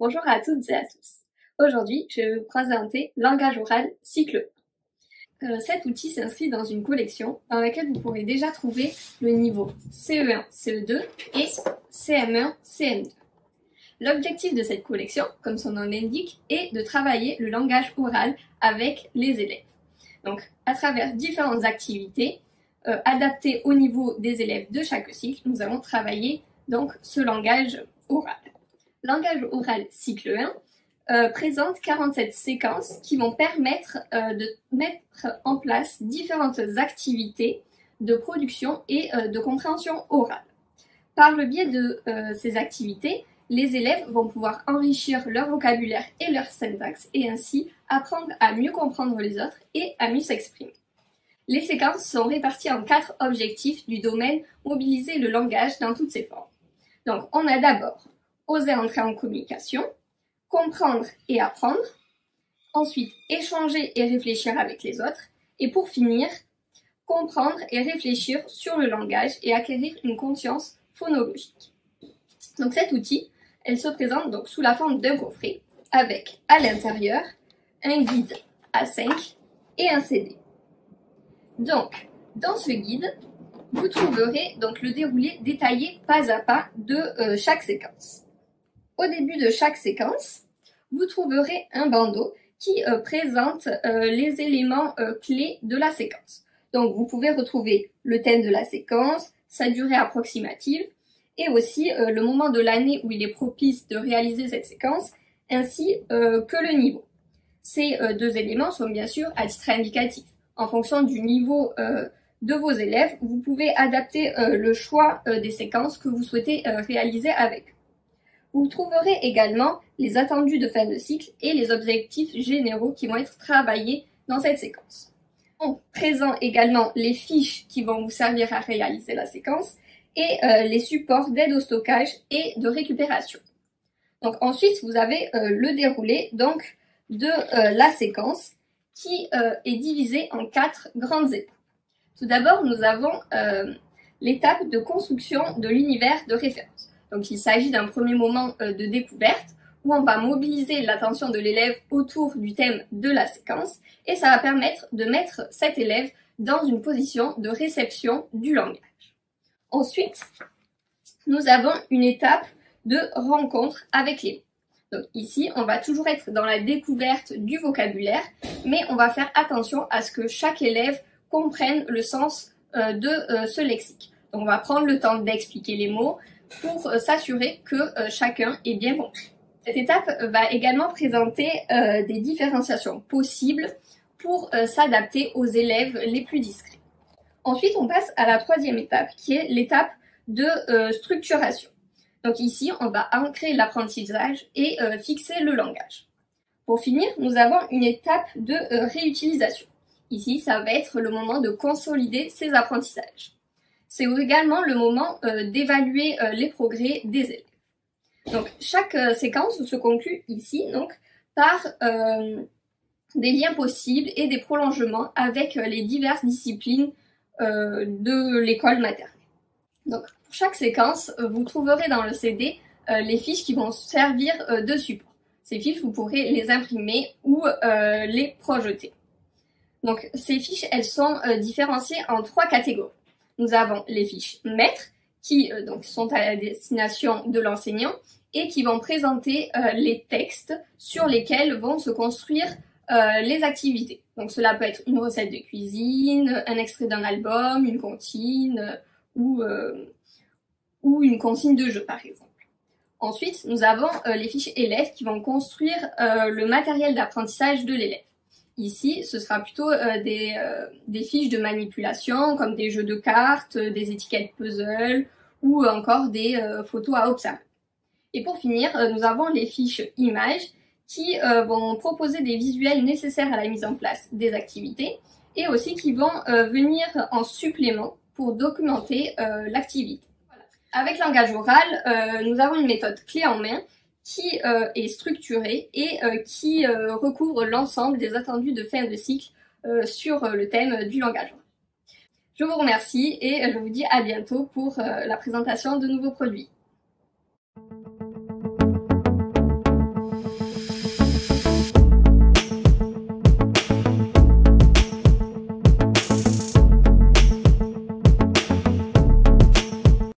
Bonjour à toutes et à tous. Aujourd'hui, je vais vous présenter Langage oral cycle 1. Cet outil s'inscrit dans une collection dans laquelle vous pourrez déjà trouver le niveau CE1, CE2 et CM1, CM2. L'objectif de cette collection, comme son nom l'indique, est de travailler le langage oral avec les élèves. Donc, à travers différentes activités adaptées au niveau des élèves de chaque cycle, nous allons travailler donc ce langage oral. Langage oral cycle 1 présente 47 séquences qui vont permettre de mettre en place différentes activités de production et de compréhension orale. Par le biais de ces activités, les élèves vont pouvoir enrichir leur vocabulaire et leur syntaxe et ainsi apprendre à mieux comprendre les autres et à mieux s'exprimer. Les séquences sont réparties en 4 objectifs du domaine mobiliser le langage dans toutes ses formes. Donc on a d'abord oser entrer en communication, comprendre et apprendre, ensuite échanger et réfléchir avec les autres, et pour finir, comprendre et réfléchir sur le langage et acquérir une conscience phonologique. Donc cet outil, elle se présente donc sous la forme d'un coffret, avec à l'intérieur un guide A5 et un CD. Donc, dans ce guide, vous trouverez donc le déroulé détaillé pas à pas de chaque séquence. Au début de chaque séquence, vous trouverez un bandeau qui présente les éléments clés de la séquence. Donc vous pouvez retrouver le thème de la séquence, sa durée approximative et aussi le moment de l'année où il est propice de réaliser cette séquence, ainsi que le niveau. Ces 2 éléments sont bien sûr à titre indicatif. En fonction du niveau de vos élèves, vous pouvez adapter le choix des séquences que vous souhaitez réaliser avec eux. Vous trouverez également les attendus de fin de cycle et les objectifs généraux qui vont être travaillés dans cette séquence. On présente également les fiches qui vont vous servir à réaliser la séquence et les supports d'aide au stockage et de récupération. Donc ensuite, vous avez le déroulé donc de la séquence qui est divisée en 4 grandes étapes. Tout d'abord, nous avons l'étape de construction de l'univers de référence. Donc il s'agit d'un premier moment de découverte où on va mobiliser l'attention de l'élève autour du thème de la séquence et ça va permettre de mettre cet élève dans une position de réception du langage. Ensuite, nous avons une étape de rencontre avec les mots. Donc ici, on va toujours être dans la découverte du vocabulaire, mais on va faire attention à ce que chaque élève comprenne le sens de ce lexique. Donc on va prendre le temps d'expliquer les mots, pour s'assurer que chacun est bien compris. Cette étape va également présenter des différenciations possibles pour s'adapter aux élèves les plus discrets. Ensuite, on passe à la 3e étape, qui est l'étape de structuration. Donc ici, on va ancrer l'apprentissage et fixer le langage. Pour finir, nous avons une étape de réutilisation. Ici, ça va être le moment de consolider ces apprentissages. C'est également le moment d'évaluer les progrès des élèves. Donc chaque séquence se conclut ici donc par des liens possibles et des prolongements avec les diverses disciplines de l'école maternelle. Donc pour chaque séquence, vous trouverez dans le CD les fiches qui vont servir de support. Ces fiches, vous pourrez les imprimer ou les projeter. Donc ces fiches, elles sont différenciées en 3 catégories. Nous avons les fiches maîtres qui donc sont à la destination de l'enseignant et qui vont présenter les textes sur lesquels vont se construire les activités. Donc cela peut être une recette de cuisine, un extrait d'un album, une comptine ou une consigne de jeu par exemple. Ensuite, nous avons les fiches élèves qui vont construire le matériel d'apprentissage de l'élève. Ici, ce sera plutôt des fiches de manipulation comme des jeux de cartes, des étiquettes puzzle ou encore des photos à observer. Et pour finir, nous avons les fiches images qui vont proposer des visuels nécessaires à la mise en place des activités et aussi qui vont venir en supplément pour documenter l'activité. Voilà. Avec langage oral, nous avons une méthode clé en main qui est structurée et qui recouvre l'ensemble des attendus de fin de cycle sur le thème du langage oral. Je vous remercie et je vous dis à bientôt pour la présentation de nouveaux produits.